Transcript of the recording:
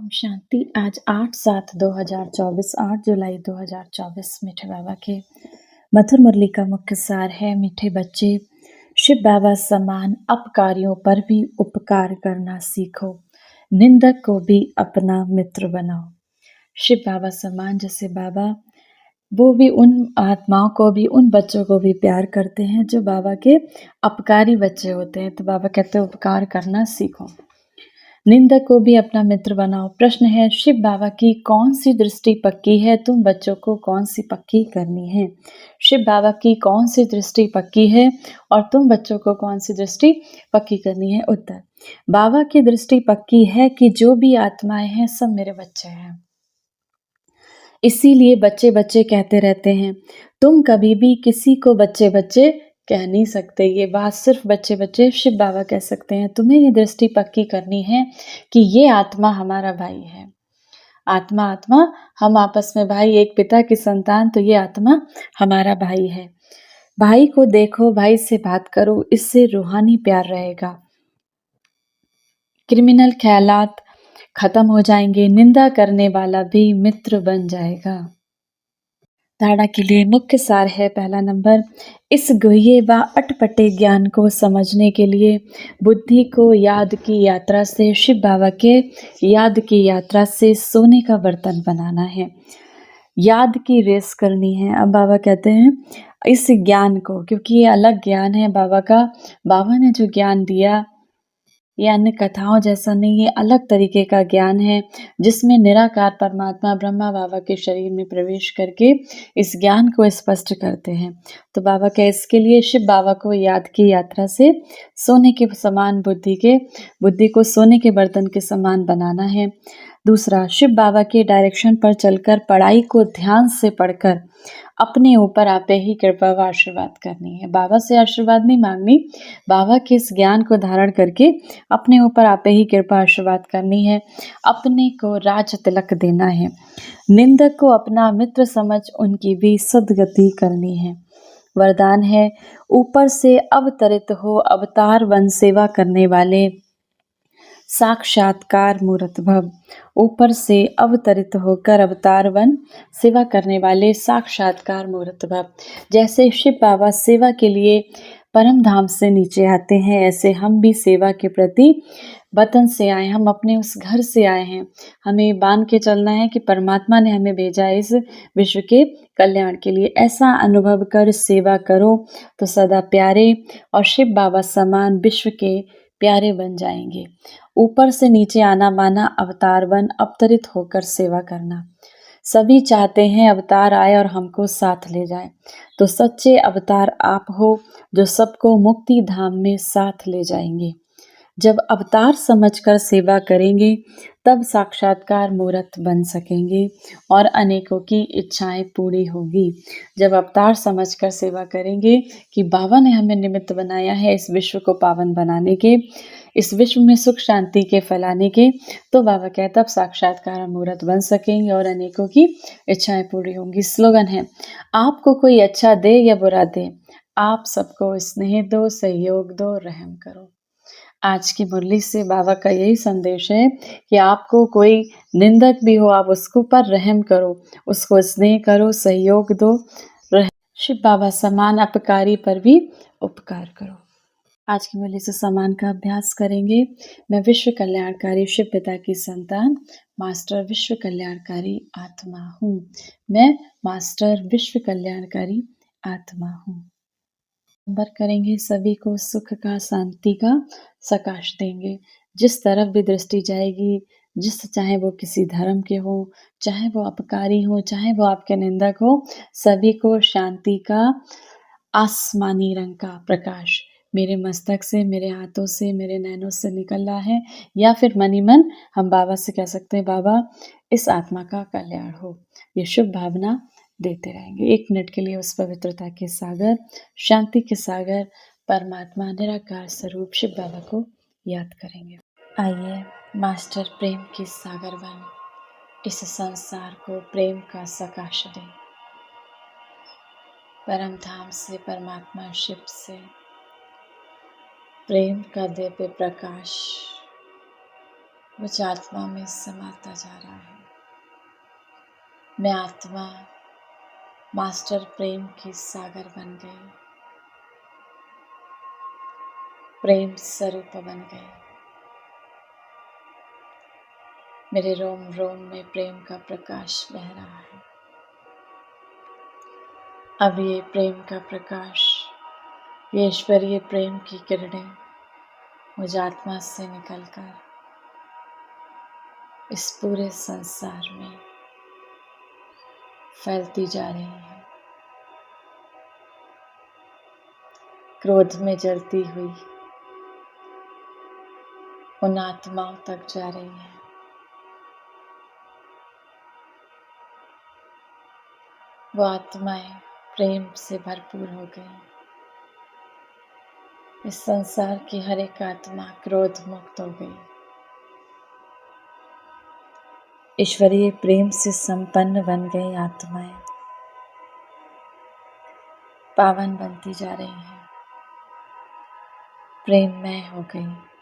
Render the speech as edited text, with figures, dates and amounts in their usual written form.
ओम शांति। आज 8/7/2024, 8 जुलाई 2024 मीठे बाबा के मधुर मुरली का मुख्य सार है। मीठे बच्चे, शिव बाबा समान अपकारियों पर भी उपकार करना सीखो, निंदक को भी अपना मित्र बनाओ। शिव बाबा समान जैसे बाबा, वो भी उन आत्माओं को भी, उन बच्चों को भी प्यार करते हैं जो बाबा के अपकारी बच्चे होते हैं। तो बाबा कहते हैं उपकार करना सीखो, निंदक को भी अपना मित्र बनाओ। प्रश्न है, शिव बाबा की कौन सी दृष्टि पक्की है, तुम बच्चों को कौन सी पक्की करनी है? शिव बाबा की कौन सी दृष्टि पक्की है और तुम बच्चों को कौन सी दृष्टि पक्की करनी है? उत्तर, बाबा की दृष्टि पक्की है कि जो भी आत्माएं हैं सब मेरे बच्चे हैं। इसीलिए बच्चे बच्चे कहते रहते हैं। तुम कभी भी किसी को बच्चे बच्चे कह नहीं सकते। ये बात सिर्फ बच्चे बच्चे शिव बाबा कह सकते हैं। तुम्हें ये दृष्टि पक्की करनी है कि ये आत्मा हमारा भाई है। आत्मा आत्मा, हम आपस में भाई, एक पिता की संतान, तो ये आत्मा हमारा भाई है। भाई को देखो, भाई से बात करो, इससे रूहानी प्यार रहेगा। क्रिमिनल ख्यालात खत्म हो जाएंगे, निंदा करने वाला भी मित्र बन जाएगा। धारणा के लिए मुख्य सार है। पहला नंबर, इस गुह्य व अटपटे ज्ञान को समझने के लिए बुद्धि को याद की यात्रा से, शिव बाबा के याद की यात्रा से सोने का बर्तन बनाना है। याद की रेस करनी है। अब बाबा कहते हैं इस ज्ञान को, क्योंकि ये अलग ज्ञान है बाबा का, बाबा ने जो ज्ञान दिया ये अन्य कथाओं जैसा नहीं, ये अलग तरीके का ज्ञान है जिसमें निराकार परमात्मा ब्रह्मा बाबा के शरीर में प्रवेश करके इस ज्ञान को स्पष्ट करते हैं। तो बाबा के इसके लिए शिव बाबा को याद की यात्रा से सोने के समान बुद्धि को सोने के बर्तन के समान बनाना है। दूसरा, शिव बाबा के डायरेक्शन पर चलकर पढ़ाई को ध्यान से पढ़कर अपने ऊपर आपे ही कृपा व आशीर्वाद करनी है। बाबा से आशीर्वाद नहीं मांगनी, बाबा के इस ज्ञान को धारण करके अपने ऊपर आपे ही कृपा आशीर्वाद करनी है। अपने को राज तिलक देना है। निंदक को अपना मित्र समझ उनकी भी सद्गति करनी है। वरदान है, ऊपर से अवतरित हो अवतार वन सेवा करने वाले साक्षात्कार मूर्त भव। ऊपर से अवतरित होकर अवतार वन सेवा करने वाले साक्षात्कार मूर्त भव। जैसे शिव बाबा सेवा के लिए परम धाम से नीचे आते हैं, ऐसे हम भी सेवा के प्रति वतन से आए, हम अपने उस घर से आए हैं। हमें बांध के चलना है कि परमात्मा ने हमें भेजा है इस विश्व के कल्याण के लिए। ऐसा अनुभव कर सेवा करो तो सदा प्यारे और शिव बाबा समान विश्व के प्यारे बन जाएंगे। ऊपर से नीचे आना माना अवतार बन अवतरित होकर सेवा करना। सभी चाहते हैं अवतार आए और हमको साथ ले जाए, तो सच्चे अवतार आप हो जो सबको मुक्ति धाम में साथ ले जाएंगे। जब अवतार समझकर सेवा करेंगे तब साक्षात्कार मूर्त बन सकेंगे और अनेकों की इच्छाएं पूरी होगी। जब अवतार समझकर सेवा करेंगे कि बाबा ने हमें निमित्त बनाया है इस विश्व को पावन बनाने के, इस विश्व में सुख शांति के फैलाने के, तो बाबा कहता अब साक्षात्कार मूर्त बन सकेंगे और अनेकों की इच्छाएं पूरी होंगी। स्लोगन है, आपको कोई अच्छा दे या बुरा दे, आप सबको स्नेह दो, सहयोग दो, रहम करो। आज की मुरली से बाबा का यही संदेश है कि आपको कोई निंदक भी हो, आप उसको पर रहम करो, उसको स्नेह करो, सहयोग दो, शिव बाबा समान अपकारी पर भी उपकार करो। आज की मुरली से समान का अभ्यास करेंगे। मैं विश्व कल्याणकारी शिव पिता की संतान, मास्टर विश्व कल्याणकारी आत्मा हूँ। मैं मास्टर विश्व कल्याणकारी आत्मा हूँ। नंबर करेंगे, सभी को सुख का, शांति का सकाश देंगे। जिस तरफ भी दृष्टि जाएगी, चाहे वो किसी धर्म के हो, चाहे वो अपकारी हो, चाहे वो आपके निंदक हो, सभी को शांति का आसमानी रंग का प्रकाश मेरे मस्तक से, मेरे हाथों से, मेरे नैनों से निकल रहा है। या फिर मनी मन हम बाबा से कह सकते हैं, बाबा इस आत्मा का कल्याण हो। ये शुभ भावना देते रहेंगे। 1 मिनट के लिए उस पवित्रता के सागर, शांति के सागर, परमात्मा निराकार स्वरूप शिव बाबा को याद करेंगे। आइए मास्टर प्रेम की सागर बन इस संसार को प्रेम का सकाश दें। परम धाम से, परमात्मा शिव से प्रेम का दिव्य प्रकाश मुझ आत्मा में समाता जा रहा है। मैं आत्मा मास्टर प्रेम की सागर बन गई, प्रेम स्वरूप बन गई। मेरे रोम रोम में प्रेम का प्रकाश बह रहा है। अब ये प्रेम का प्रकाश, ये ईश्वरीय प्रेम की किरणें मुझ आत्मा से निकलकर इस पूरे संसार में फैलती जा रही है। क्रोध में जलती हुई उन आत्माओं तक जा रही है। वो आत्माएं प्रेम से भरपूर हो गई। इस संसार की हर एक आत्मा क्रोध मुक्त हो गई। ईश्वरीय प्रेम से संपन्न बन गई आत्माएं पावन बनती जा रही हैं, प्रेममय हो गई।